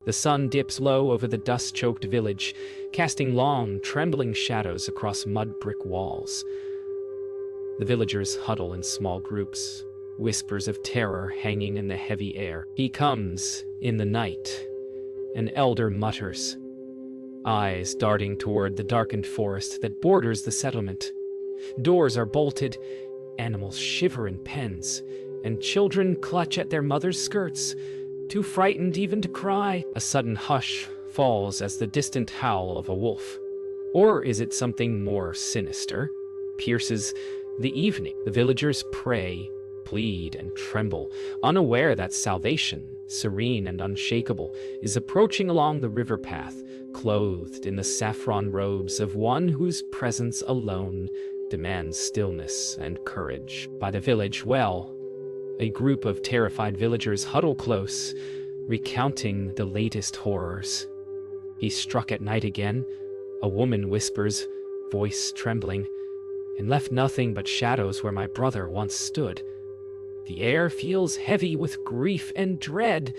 The sun dips low over the dust-choked village, casting long, trembling shadows across mud brick walls. The villagers huddle in small groups, whispers of terror hanging in the heavy air. He comes in the night, an elder mutters, eyes darting toward the darkened forest that borders the settlement. Doors are bolted, animals shiver in pens, and children clutch at their mothers' skirts, too frightened even to cry. A sudden hush falls as the distant howl of a wolf. Or is it something more sinister? Pierces the evening. The villagers pray, plead, and tremble, unaware that salvation, serene and unshakable, is approaching along the river path, clothed in the saffron robes of one whose presence alone demands stillness and courage. By the village well, a group of terrified villagers huddle close, recounting the latest horrors. "He struck at night again," a woman whispers, voice trembling, "and left nothing but shadows where my brother once stood." The air feels heavy with grief and dread,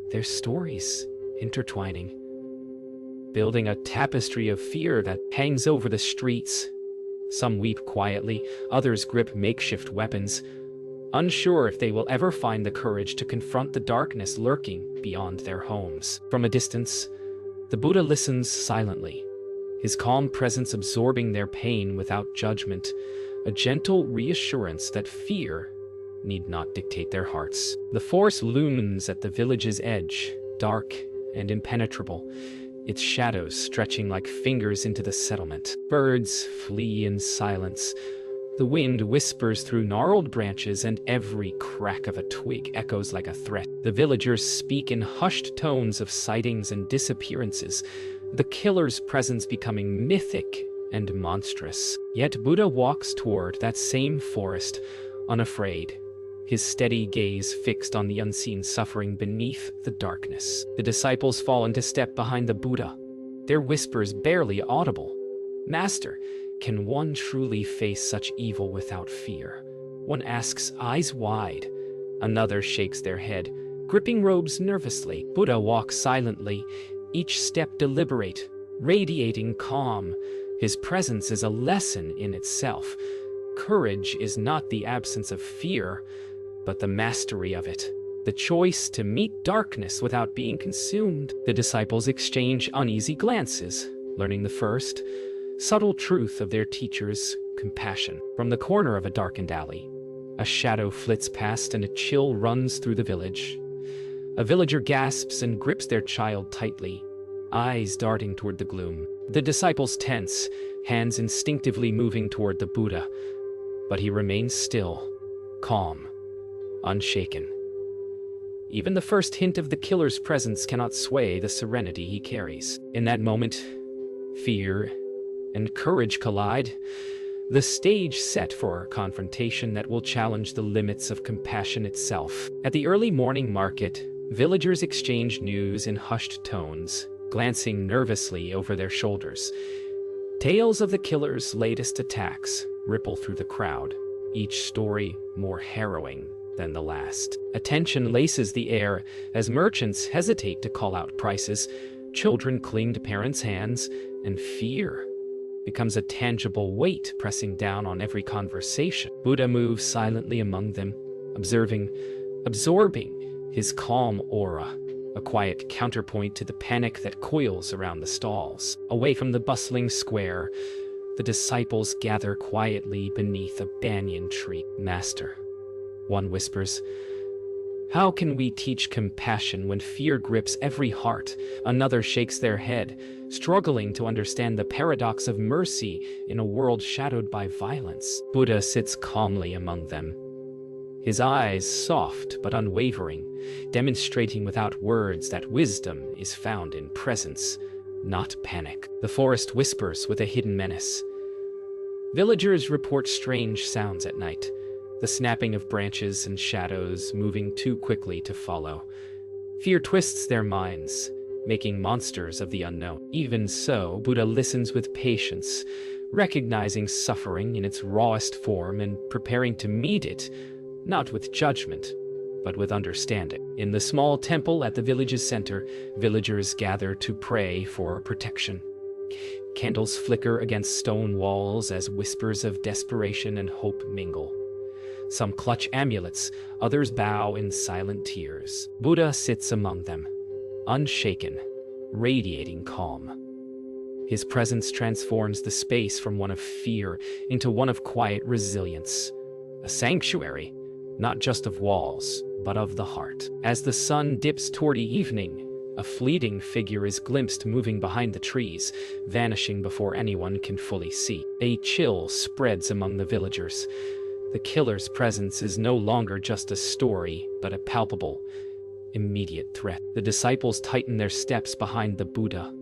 their stories intertwining, building a tapestry of fear that hangs over the streets. Some weep quietly, others grip makeshift weapons, unsure if they will ever find the courage to confront the darkness lurking beyond their homes. From a distance, the Buddha listens silently, his calm presence absorbing their pain without judgment, a gentle reassurance that fear need not dictate their hearts. The forest looms at the village's edge, dark and impenetrable, its shadows stretching like fingers into the settlement. Birds flee in silence. The wind whispers through gnarled branches, and every crack of a twig echoes like a threat. The villagers speak in hushed tones of sightings and disappearances, the killer's presence becoming mythic and monstrous. Yet Buddha walks toward that same forest, unafraid, his steady gaze fixed on the unseen suffering beneath the darkness. The disciples fall into step behind the Buddha, their whispers barely audible. "Master, can one truly face such evil without fear?" One asks, eyes wide. Another shakes their head, gripping robes nervously. Buddha walks silently, each step deliberate, radiating calm. His presence is a lesson in itself. Courage is not the absence of fear, but the mastery of it. The choice to meet darkness without being consumed. The disciples exchange uneasy glances, learning the first, subtle truth of their teacher's compassion. From the corner of a darkened alley, a shadow flits past and a chill runs through the village. A villager gasps and grips their child tightly, eyes darting toward the gloom. The disciples tense, hands instinctively moving toward the Buddha, but he remains still, calm, unshaken. Even the first hint of the killer's presence cannot sway the serenity he carries. In that moment, fear and courage collide, the stage set for a confrontation that will challenge the limits of compassion itself. At the early morning market, villagers exchange news in hushed tones, glancing nervously over their shoulders. Tales of the killer's latest attacks ripple through the crowd, each story more harrowing than the last. Attention laces the air as merchants hesitate to call out prices, children cling to parents' hands, and fear becomes a tangible weight pressing down on every conversation. Buddha moves silently among them, absorbing his calm aura, a quiet counterpoint to the panic that coils around the stalls. Away from the bustling square, the disciples gather quietly beneath a banyan tree. "Master," one whispers, "how can we teach compassion when fear grips every heart?" Another shakes their head, struggling to understand the paradox of mercy in a world shadowed by violence. Buddha sits calmly among them, his eyes soft but unwavering, demonstrating without words that wisdom is found in presence, not panic. The forest whispers with a hidden menace. Villagers report strange sounds at night, the snapping of branches and shadows moving too quickly to follow. Fear twists their minds, making monsters of the unknown. Even so, Buddha listens with patience, recognizing suffering in its rawest form and preparing to meet it, not with judgment, but with understanding. In the small temple at the village's center, villagers gather to pray for protection. Candles flicker against stone walls as whispers of desperation and hope mingle. Some clutch amulets, others bow in silent tears. Buddha sits among them, unshaken, radiating calm. His presence transforms the space from one of fear into one of quiet resilience. A sanctuary, not just of walls, but of the heart. As the sun dips toward evening, a fleeting figure is glimpsed moving behind the trees, vanishing before anyone can fully see. A chill spreads among the villagers. The killer's presence is no longer just a story, but a palpable, immediate threat. The disciples tighten their steps behind the Buddha,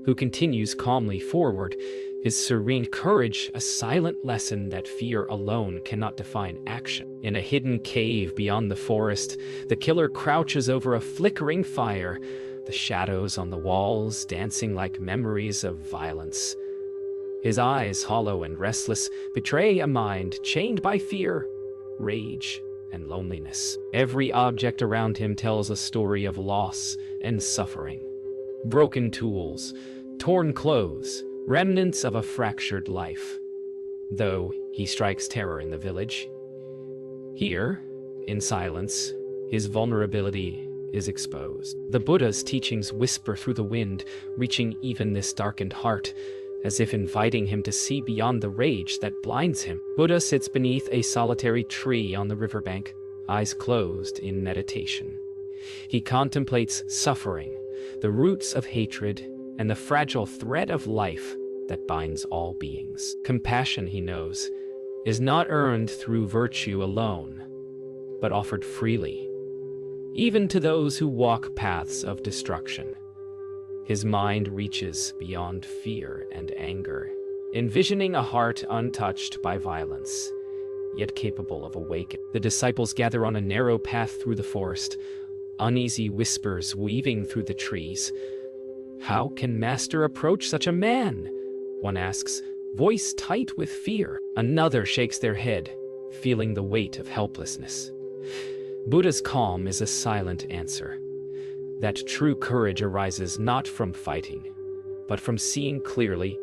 who continues calmly forward, his serene courage a silent lesson that fear alone cannot define action. In a hidden cave beyond the forest, the killer crouches over a flickering fire, the shadows on the walls dancing like memories of violence. His eyes, hollow and restless, betray a mind chained by fear, rage, and loneliness. Every object around him tells a story of loss and suffering. Broken tools, torn clothes, remnants of a fractured life. Though he strikes terror in the village, here, in silence, his vulnerability is exposed. The Buddha's teachings whisper through the wind, reaching even this darkened heart, as if inviting him to see beyond the rage that blinds him. Buddha sits beneath a solitary tree on the riverbank, eyes closed in meditation. He contemplates suffering, the roots of hatred, and the fragile thread of life that binds all beings. Compassion, he knows, is not earned through virtue alone, but offered freely, even to those who walk paths of destruction. His mind reaches beyond fear and anger, envisioning a heart untouched by violence, yet capable of awakening. The disciples gather on a narrow path through the forest, uneasy whispers weaving through the trees. How can Master approach such a man? One asks, voice tight with fear. Another shakes their head, feeling the weight of helplessness. Buddha's calm is a silent answer. That true courage arises not from fighting, but from seeing clearly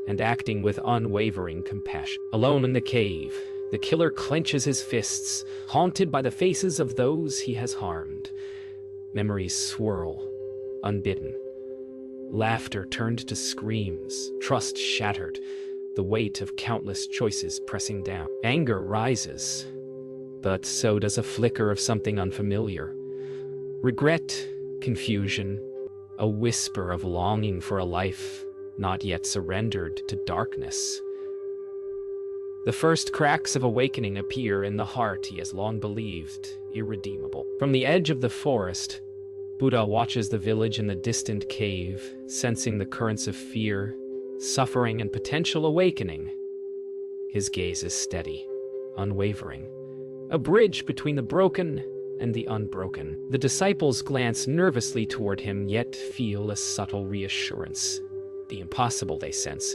and acting with unwavering compassion. Alone in the cave, the killer clenches his fists, haunted by the faces of those he has harmed. Memories swirl, unbidden. Laughter turned to screams, trust shattered, the weight of countless choices pressing down. Anger rises, but so does a flicker of something unfamiliar. Regret, confusion, a whisper of longing for a life not yet surrendered to darkness. The first cracks of awakening appear in the heart he has long believed irredeemable. From the edge of the forest, Buddha watches the village in the distant cave, sensing the currents of fear, suffering, and potential awakening. His gaze is steady, unwavering, a bridge between the broken and the unbroken. The disciples glance nervously toward him, yet feel a subtle reassurance. The impossible, they sense,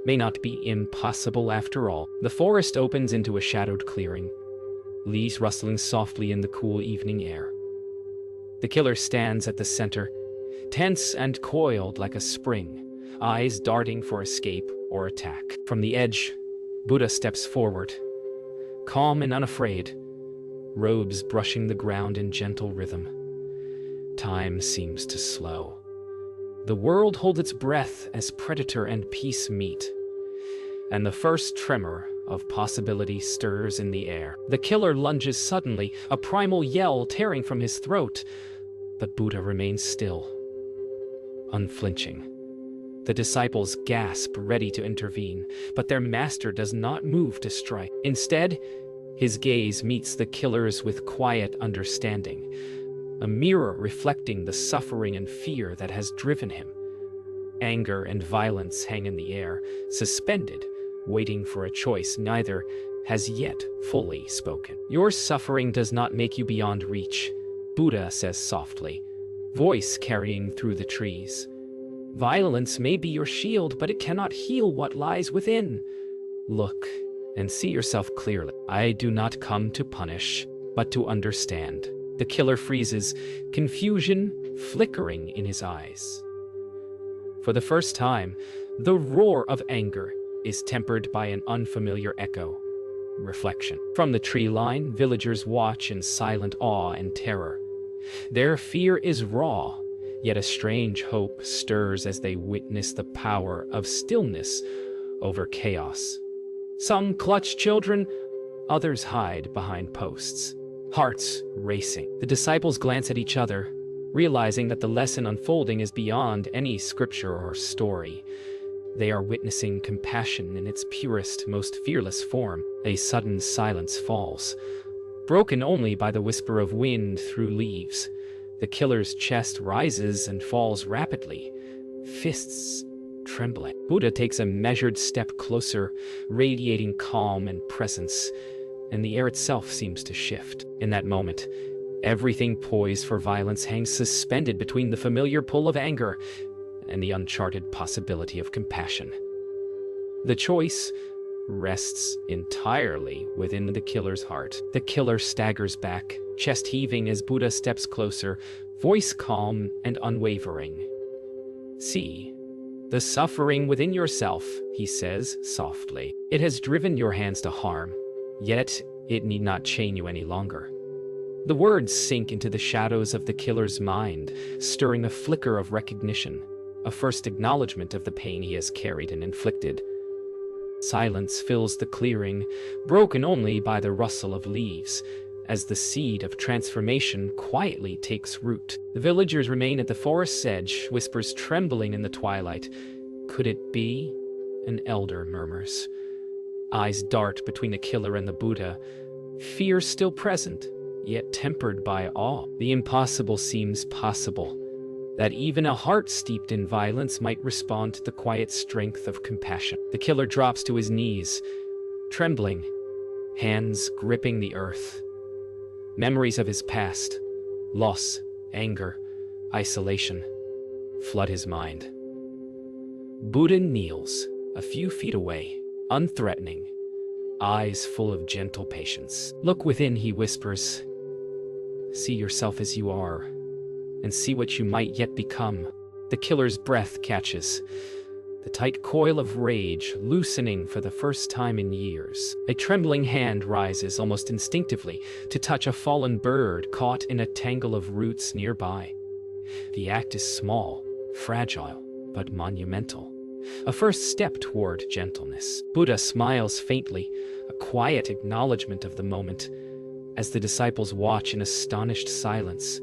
may not be impossible after all. The forest opens into a shadowed clearing, leaves rustling softly in the cool evening air. The killer stands at the center, tense and coiled like a spring, eyes darting for escape or attack. From the edge, Buddha steps forward, calm and unafraid, robes brushing the ground in gentle rhythm. Time seems to slow. The world holds its breath as predator and peace meet, and the first tremor of possibility stirs in the air. The killer lunges suddenly, a primal yell tearing from his throat, but Buddha remains still, unflinching. The disciples gasp, ready to intervene, but their master does not move to strike. Instead, his gaze meets the killer's with quiet understanding, a mirror reflecting the suffering and fear that has driven him. Anger and violence hang in the air, suspended, waiting for a choice neither has yet fully spoken. Your suffering does not make you beyond reach, Buddha says softly, voice carrying through the trees. Violence may be your shield, but it cannot heal what lies within. Look and see yourself clearly. I do not come to punish, but to understand. The killer freezes, confusion flickering in his eyes. For the first time, the roar of anger is tempered by an unfamiliar echo. Reflection. From the tree line, villagers watch in silent awe and terror. Their fear is raw, yet a strange hope stirs as they witness the power of stillness over chaos. Some clutch children, others hide behind posts, hearts racing. The disciples glance at each other, realizing that the lesson unfolding is beyond any scripture or story. They are witnessing compassion in its purest, most fearless form. A sudden silence falls, broken only by the whisper of wind through leaves. The killer's chest rises and falls rapidly, fists trembling. Buddha takes a measured step closer, radiating calm and presence, and the air itself seems to shift. In that moment, everything poised for violence hangs suspended between the familiar pull of anger and the uncharted possibility of compassion. The choice rests entirely within the killer's heart. The killer staggers back, chest heaving as Buddha steps closer, voice calm and unwavering. "See the suffering within yourself," he says softly. "It has driven your hands to harm, yet it need not chain you any longer." The words sink into the shadows of the killer's mind, stirring a flicker of recognition, a first acknowledgement of the pain he has carried and inflicted. Silence fills the clearing, broken only by the rustle of leaves, as the seed of transformation quietly takes root. The villagers remain at the forest's edge, whispers trembling in the twilight. "Could it be?" An elder murmurs. Eyes dart between the killer and the Buddha, fear still present, yet tempered by awe. The impossible seems possible, that even a heart steeped in violence might respond to the quiet strength of compassion. The killer drops to his knees, trembling, hands gripping the earth. Memories of his past, loss, anger, isolation, flood his mind. Buddha kneels, a few feet away, unthreatening, eyes full of gentle patience. "Look within," he whispers. "See yourself as you are, and see what you might yet become." The killer's breath catches, the tight coil of rage loosening for the first time in years. A trembling hand rises almost instinctively to touch a fallen bird caught in a tangle of roots nearby. The act is small, fragile, but monumental. A first step toward gentleness. Buddha smiles faintly, a quiet acknowledgement of the moment, as the disciples watch in astonished silence.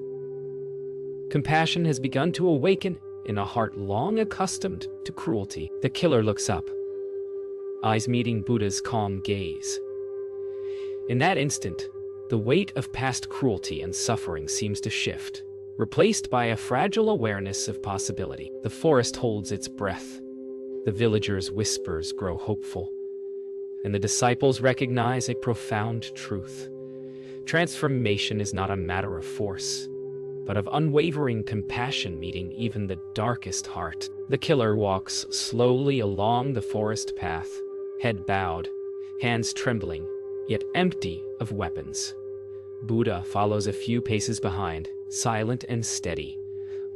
Compassion has begun to awaken in a heart long accustomed to cruelty. The killer looks up, eyes meeting Buddha's calm gaze. In that instant, the weight of past cruelty and suffering seems to shift, replaced by a fragile awareness of possibility. The forest holds its breath. The villagers' whispers grow hopeful, and the disciples recognize a profound truth. Transformation is not a matter of force, but of unwavering compassion meeting even the darkest heart. The killer walks slowly along the forest path, head bowed, hands trembling, yet empty of weapons. Buddha follows a few paces behind, silent and steady,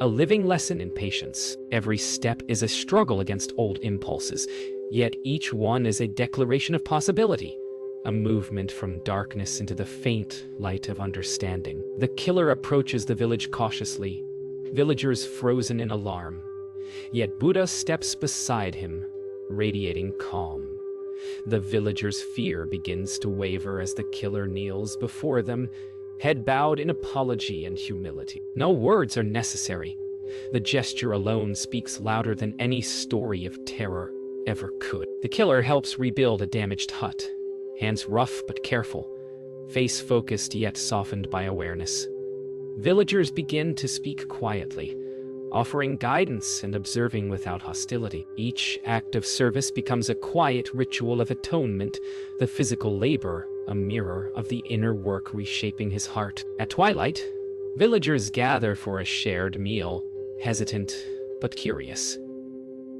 a living lesson in patience. Every step is a struggle against old impulses, yet each one is a declaration of possibility. A movement from darkness into the faint light of understanding. The killer approaches the village cautiously, villagers frozen in alarm. Yet Buddha steps beside him, radiating calm. The villagers' fear begins to waver as the killer kneels before them, head bowed in apology and humility. No words are necessary. The gesture alone speaks louder than any story of terror ever could. The killer helps rebuild a damaged hut. Hands rough but careful, face focused yet softened by awareness. Villagers begin to speak quietly, offering guidance and observing without hostility. Each act of service becomes a quiet ritual of atonement, the physical labor a mirror of the inner work reshaping his heart. At twilight, villagers gather for a shared meal, hesitant but curious.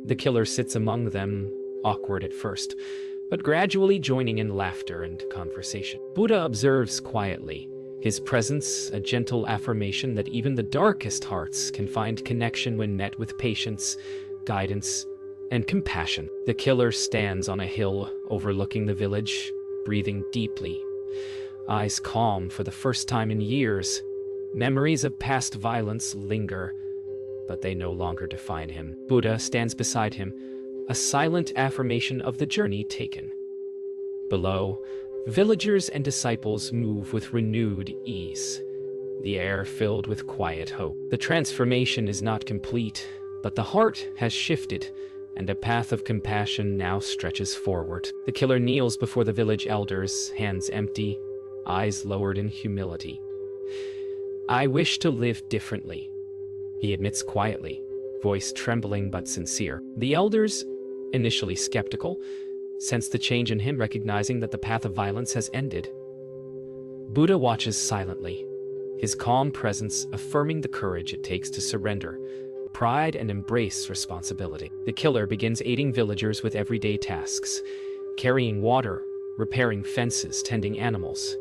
The killer sits among them, awkward at first, but gradually joining in laughter and conversation. Buddha observes quietly, his presence a gentle affirmation that even the darkest hearts can find connection when met with patience, guidance, and compassion. The killer stands on a hill overlooking the village, breathing deeply, eyes calm for the first time in years. Memories of past violence linger, but they no longer define him. Buddha stands beside him, a silent affirmation of the journey taken. Below, villagers and disciples move with renewed ease, the air filled with quiet hope. The transformation is not complete, but the heart has shifted, and a path of compassion now stretches forward. The killer kneels before the village elders, hands empty, eyes lowered in humility. "I wish to live differently," he admits quietly, voice trembling but sincere. The elders, initially skeptical, sense the change in him, recognizing that the path of violence has ended. Buddha watches silently, his calm presence affirming the courage it takes to surrender pride and embrace responsibility. The killer begins aiding villagers with everyday tasks, carrying water, repairing fences, tending animals.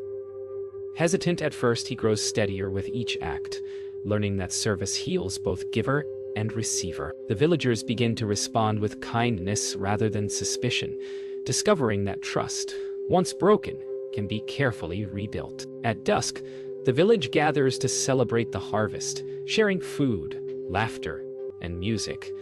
Hesitant at first, he grows steadier with each act, learning that service heals both giver and receiver. The villagers begin to respond with kindness rather than suspicion, discovering that trust, once broken, can be carefully rebuilt. At dusk, the village gathers to celebrate the harvest, sharing food, laughter, and music.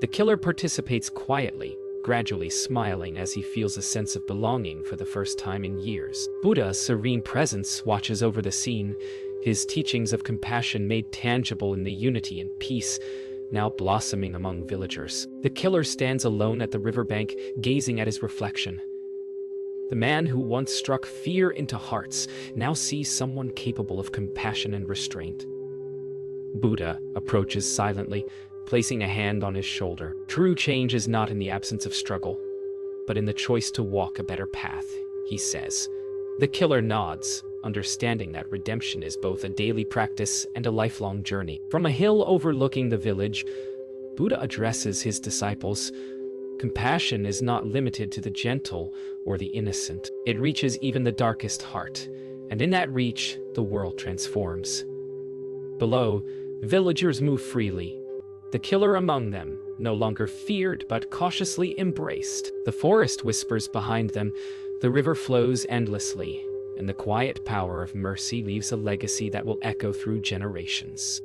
The killer participates quietly, gradually smiling as he feels a sense of belonging for the first time in years. Buddha's serene presence watches over the scene, his teachings of compassion made tangible in the unity and peace now blossoming among villagers. The killer stands alone at the riverbank, gazing at his reflection. The man who once struck fear into hearts now sees someone capable of compassion and restraint. Buddha approaches silently, placing a hand on his shoulder. "True change is not in the absence of struggle, but in the choice to walk a better path," he says. The killer nods, understanding that redemption is both a daily practice and a lifelong journey. From a hill overlooking the village, Buddha addresses his disciples. Compassion is not limited to the gentle or the innocent. It reaches even the darkest heart, and in that reach, the world transforms. Below, villagers move freely, the killer among them, no longer feared but cautiously embraced. The forest whispers behind them, the river flows endlessly, and the quiet power of mercy leaves a legacy that will echo through generations.